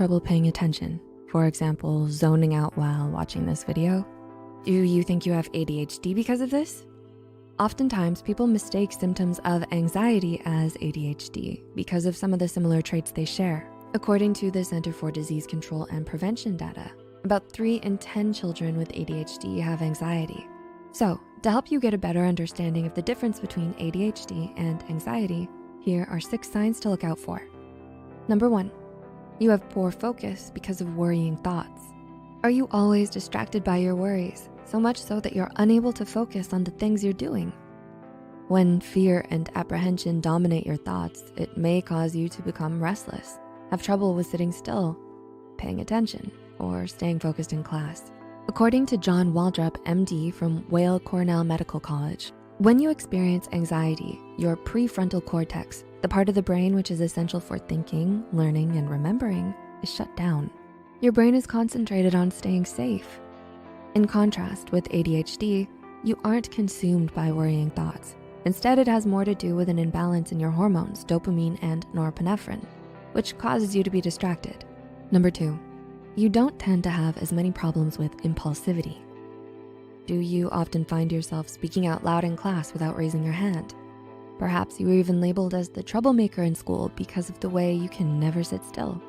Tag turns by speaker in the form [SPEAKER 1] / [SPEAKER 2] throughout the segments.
[SPEAKER 1] trouble paying attention? For example, zoning out while watching this video? Do you think you have ADHD because of this? Oftentimes, people mistake symptoms of anxiety as ADHD because of some of the similar traits they share. According to the Center for Disease Control and Prevention data, about 3 in 10 children with ADHD have anxiety. So, to help you get a better understanding of the difference between ADHD and anxiety, here are 6 signs to look out for. Number 1, you have poor focus because of worrying thoughts. Are you always distracted by your worries, so much so that you're unable to focus on the things you're doing? When fear and apprehension dominate your thoughts, it may cause you to become restless, have trouble with sitting still, paying attention, or staying focused in class. According to John Waldrop, MD from Weill Cornell Medical College, when you experience anxiety, your prefrontal cortex, the part of the brain which is essential for thinking, learning, and remembering, is shut down. Your brain is concentrated on staying safe. In contrast, with ADHD, you aren't consumed by worrying thoughts. Instead, it has more to do with an imbalance in your hormones, dopamine and norepinephrine, which causes you to be distracted. Number 2, you don't tend to have as many problems with impulsivity. Do you often find yourself speaking out loud in class without raising your hand? Perhaps you were even labeled as the troublemaker in school because of the way you can never sit still.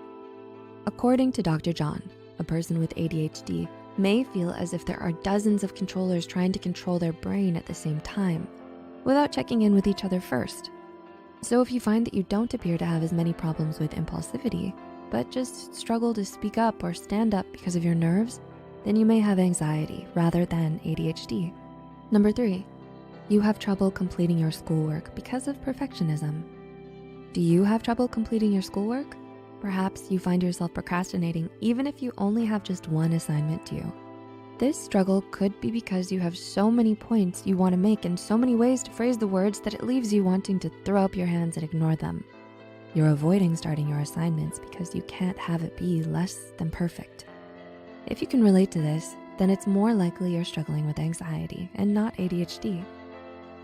[SPEAKER 1] According to Dr. John, a person with ADHD may feel as if there are dozens of controllers trying to control their brain at the same time without checking in with each other first. So if you find that you don't appear to have as many problems with impulsivity, but just struggle to speak up or stand up because of your nerves, then you may have anxiety rather than ADHD. Number 3, you have trouble completing your schoolwork because of perfectionism. Do you have trouble completing your schoolwork? Perhaps you find yourself procrastinating even if you only have just one assignment due. This struggle could be because you have so many points you want to make and so many ways to phrase the words that it leaves you wanting to throw up your hands and ignore them. You're avoiding starting your assignments because you can't have it be less than perfect. If you can relate to this, then it's more likely you're struggling with anxiety and not ADHD.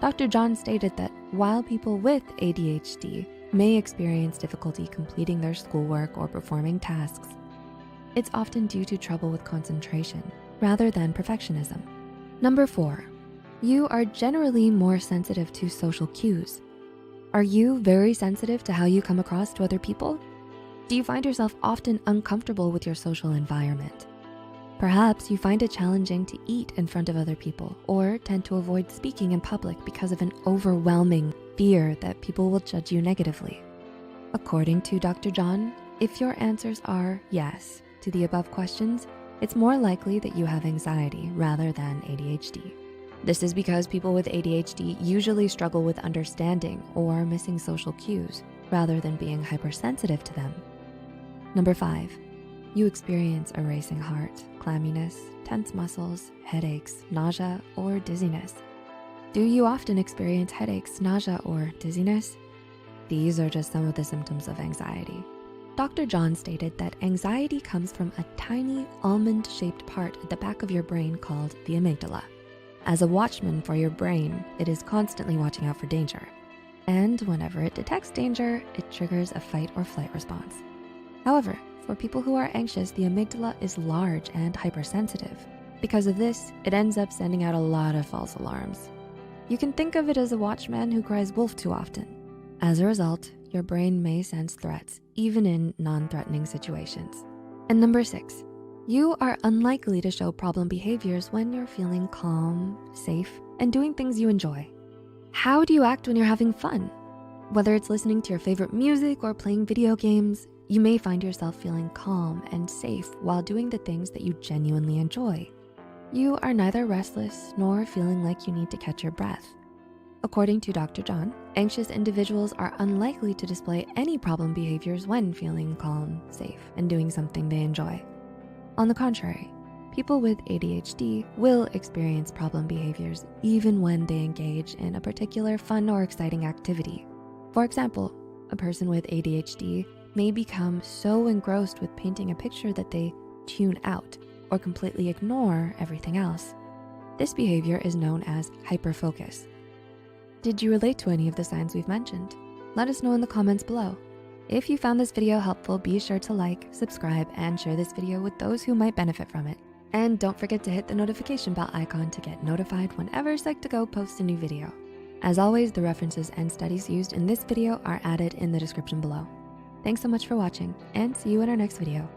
[SPEAKER 1] Dr. John stated that while people with ADHD may experience difficulty completing their schoolwork or performing tasks, it's often due to trouble with concentration rather than perfectionism. Number 4, you are generally more sensitive to social cues. Are you very sensitive to how you come across to other people? Do you find yourself often uncomfortable with your social environment? Perhaps you find it challenging to eat in front of other people or tend to avoid speaking in public because of an overwhelming fear that people will judge you negatively. According to Dr. John, if your answers are yes to the above questions, it's more likely that you have anxiety rather than ADHD. This is because people with ADHD usually struggle with understanding or missing social cues rather than being hypersensitive to them. Number 5, you experience a racing heart, clamminess, tense muscles, headaches, nausea, or dizziness. Do you often experience headaches, nausea, or dizziness? These are just some of the symptoms of anxiety. Dr. John stated that anxiety comes from a tiny almond-shaped part at the back of your brain called the amygdala. As a watchman for your brain, it is constantly watching out for danger. And whenever it detects danger, it triggers a fight or flight response. However, for people who are anxious, the amygdala is large and hypersensitive. Because of this, it ends up sending out a lot of false alarms. You can think of it as a watchman who cries wolf too often. As a result, your brain may sense threats, even in non-threatening situations. And number 6, you are unlikely to show problem behaviors when you're feeling calm, safe, and doing things you enjoy. How do you act when you're having fun? Whether it's listening to your favorite music or playing video games, you may find yourself feeling calm and safe while doing the things that you genuinely enjoy. You are neither restless nor feeling like you need to catch your breath. According to Dr. John, anxious individuals are unlikely to display any problem behaviors when feeling calm, safe, and doing something they enjoy. On the contrary, people with ADHD will experience problem behaviors even when they engage in a particular fun or exciting activity. For example, a person with ADHD may become so engrossed with painting a picture that they tune out or completely ignore everything else. This behavior is known as hyperfocus. Did you relate to any of the signs we've mentioned? Let us know in the comments below. If you found this video helpful, be sure to like, subscribe, and share this video with those who might benefit from it. And don't forget to hit the notification bell icon to get notified whenever Psych2Go posts a new video. As always, the references and studies used in this video are added in the description below. Thanks so much for watching, and see you in our next video.